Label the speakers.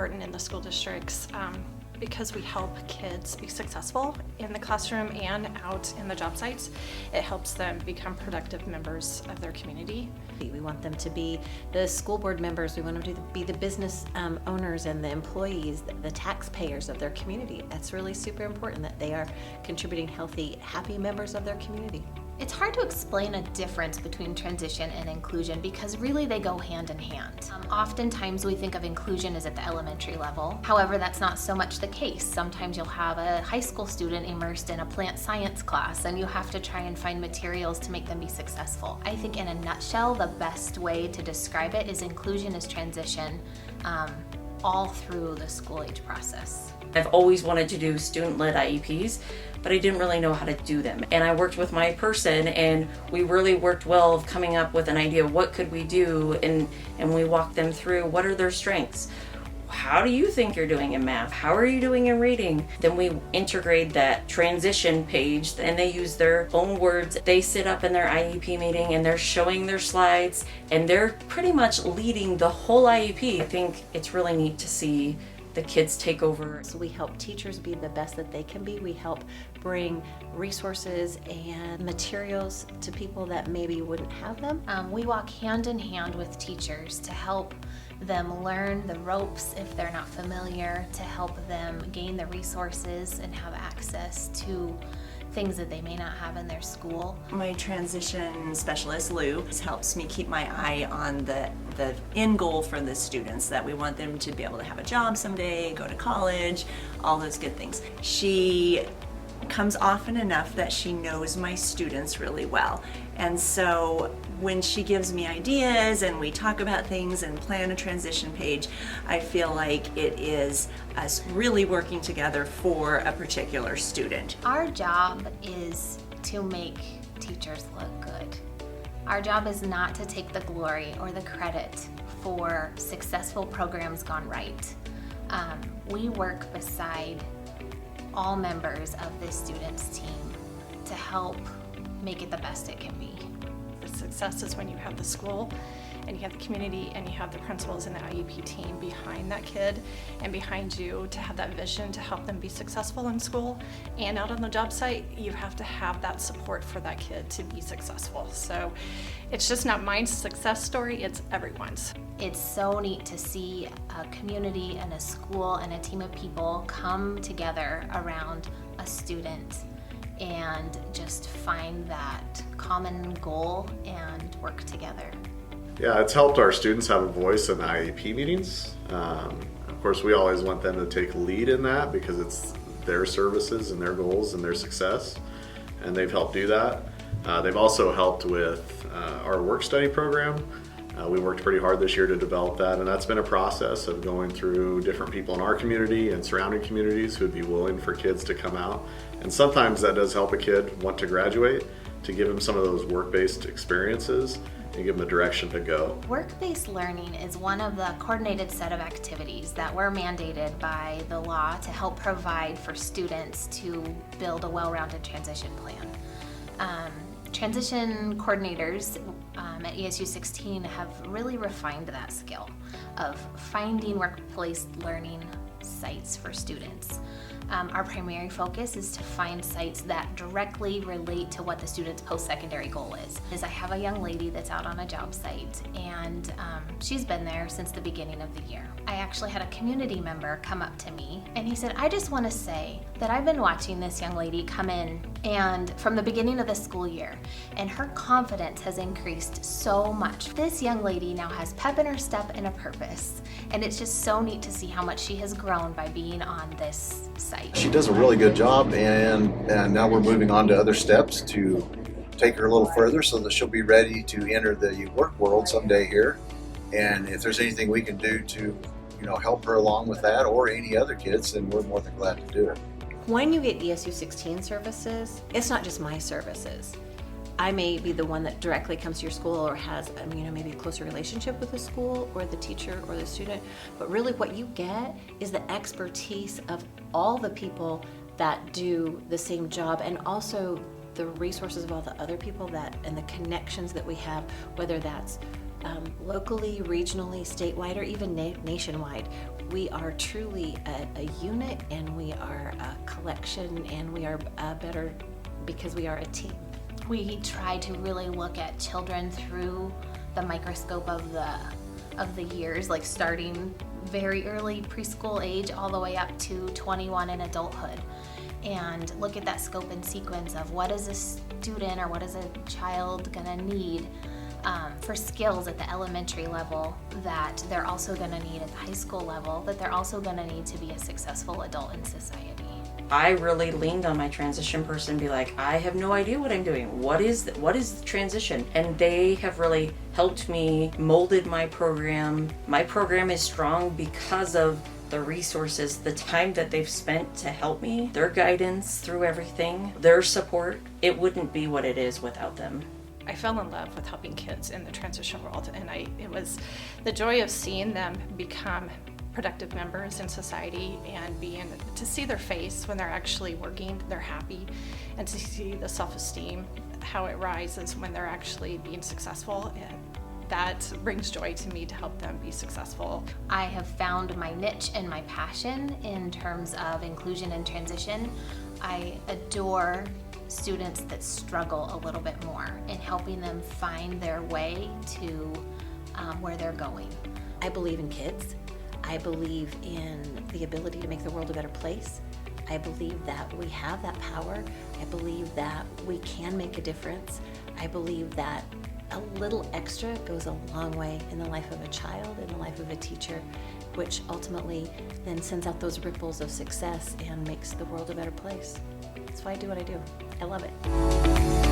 Speaker 1: important in the school districts because we help kids be successful in the classroom and out in the job sites. It helps them become productive members of their community.
Speaker 2: We want them to be the school board members. We want them to be the business owners and the employees, the taxpayers of their community. That's really super important that they are contributing healthy, happy members of their community.
Speaker 3: It's hard to explain a difference between transition and inclusion because really they go hand in hand. Oftentimes we think of inclusion as at the elementary level. However, that's not so much the case. Sometimes you'll have a high school student immersed in a plant science class and you have to try and find materials to make them be successful. I think in a nutshell, the best way to describe it is inclusion is transition all through the school age process.
Speaker 4: I've always wanted to do student-led IEPs, but I didn't really know how to do them. And I worked with my person and we really worked well of coming up with an idea of what could we do, and we walked them through what are their strengths. How do you think you're doing in math? How are you doing in reading? Then we integrate that transition page and they use their own words. They sit up in their IEP meeting and they're showing their slides and they're pretty much leading the whole IEP. I think it's really neat to see the kids take over.
Speaker 2: So we help teachers be the best that they can be. We help bring resources and materials to people that maybe wouldn't have them.
Speaker 3: We walk hand in hand with teachers to help them learn the ropes if they're not familiar, to help them gain the resources and have access to things that they may not have in their school.
Speaker 5: My transition specialist, Lou, helps me keep my eye on the end goal for the students, that we want them to be able to have a job someday, go to college, all those good things. She comes often enough that she knows my students really well. And so when she gives me ideas and we talk about things and plan a transition page, I feel like it is us really working together for a particular student.
Speaker 3: Our job is to make teachers look good. Our job is not to take the glory or the credit for successful programs gone right. We work beside all members of this student's team to help make it the best it can be.
Speaker 1: The success is when you have the school and you have the community and you have the principals and the IEP team behind that kid and behind you to have that vision to help them be successful in school and out on the job site. You have to have that support for that kid to be successful. So it's just not my success story, it's everyone's.
Speaker 3: It's so neat to see a community and a school and a team of people come together around a student and just find that common goal and work together.
Speaker 6: Yeah, it's helped our students have a voice in the IEP meetings. Of course, we always want them to take lead in that because it's their services and their goals and their success, and they've helped do that. They've also helped with our work study program. We worked pretty hard this year to develop that, and that's been a process of going through different people in our community and surrounding communities who would be willing for kids to come out. And sometimes that does help a kid want to graduate, to give them some of those work-based experiences and give them a direction to go.
Speaker 3: Work-based learning is one of the coordinated set of activities that were mandated by the law to help provide for students to build a well-rounded transition plan. Transition coordinators at ESU 16 have really refined that skill of finding workplace learning sites for students. Our primary focus is to find sites that directly relate to what the student's post-secondary goal is. I have a young lady that's out on a job site and she's been there since the beginning of the year. I actually had a community member come up to me and he said, I just want to say that I've been watching this young lady come in and from the beginning of the school year, and her confidence has increased so much. This young lady now has pep in her step and a purpose, and it's just so neat to see how much she has grown by being on this site.
Speaker 7: She does a really good job, and now we're moving on to other steps to take her a little further so that she'll be ready to enter the work world someday here. And if there's anything we can do to, help her along with that or any other kids, then we're more than glad to do it.
Speaker 2: When you get ESU 16 services, it's not just my services. I may be the one that directly comes to your school or has, maybe a closer relationship with the school or the teacher or the student, but really what you get is the expertise of all the people that do the same job, and also the resources of all the other people and the connections that we have, whether that's locally, regionally, statewide, or even nationwide. We are truly a unit, and we are a collection, and we are better because we are a team.
Speaker 3: We try to really look at children through the microscope of the years, like starting very early preschool age all the way up to 21 in adulthood, and look at that scope and sequence of what is a student or what is a child gonna need for skills at the elementary level that they're also gonna need at the high school level, that they're also gonna need to be a successful adult in society.
Speaker 4: I really leaned on my transition person, be like, I have no idea what I'm doing. What is the transition? And they have really helped me, molded my program. My program is strong because of the resources, the time that they've spent to help me, their guidance through everything, their support. It wouldn't be what it is without them.
Speaker 1: I fell in love with helping kids in the transition world, and it was the joy of seeing them become productive members in society, and to see their face when they're actually working, they're happy, and to see the self-esteem, how it rises when they're actually being successful. And that brings joy to me to help them be successful.
Speaker 3: I have found my niche and my passion in terms of inclusion and transition. I adore students that struggle a little bit more and helping them find their way to where they're going.
Speaker 2: I believe in kids. I believe in the ability to make the world a better place. I believe that we have that power. I believe that we can make a difference. I believe that a little extra goes a long way in the life of a child, in the life of a teacher, which ultimately then sends out those ripples of success and makes the world a better place. That's why I do what I do. I love it.